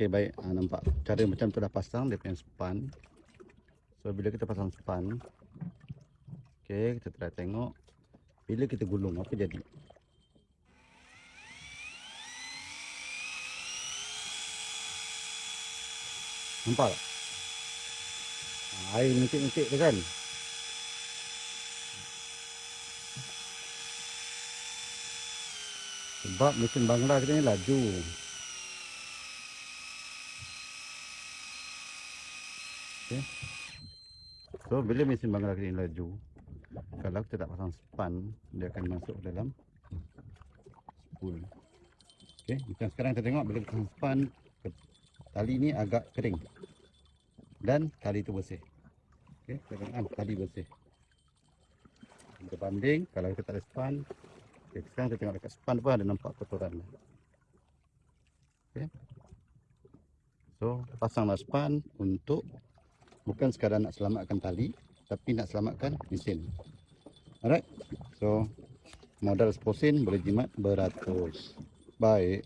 Okey, baik. Nampak cara macam tu dah pasang dia punya span. So bila kita pasang span, okey, kita try tengok bila kita gulung apa jadi. Nampak tak? Air mencik-mencik tu kan. Sebab mesin Bangla kita ni laju. Okay. So bila mesin Bangla kita ni laju, kalau kita tak pasang span, dia akan masuk dalam spool. Okay. Macam sekarang kita tengok bila kita pasang span, tali ni agak kering dan tali tu bersih. Okay. Kita tengok tali bersih. Kita banding kalau kita tak ada span. Okay, sekarang kita tengok dekat span pun ada nampak kotoran. Okay. So pasanglah span untuk bukan sekadar nak selamatkan tali, tapi nak selamatkan mesin. Alright. So modal sposin boleh jimat beratus. Baik.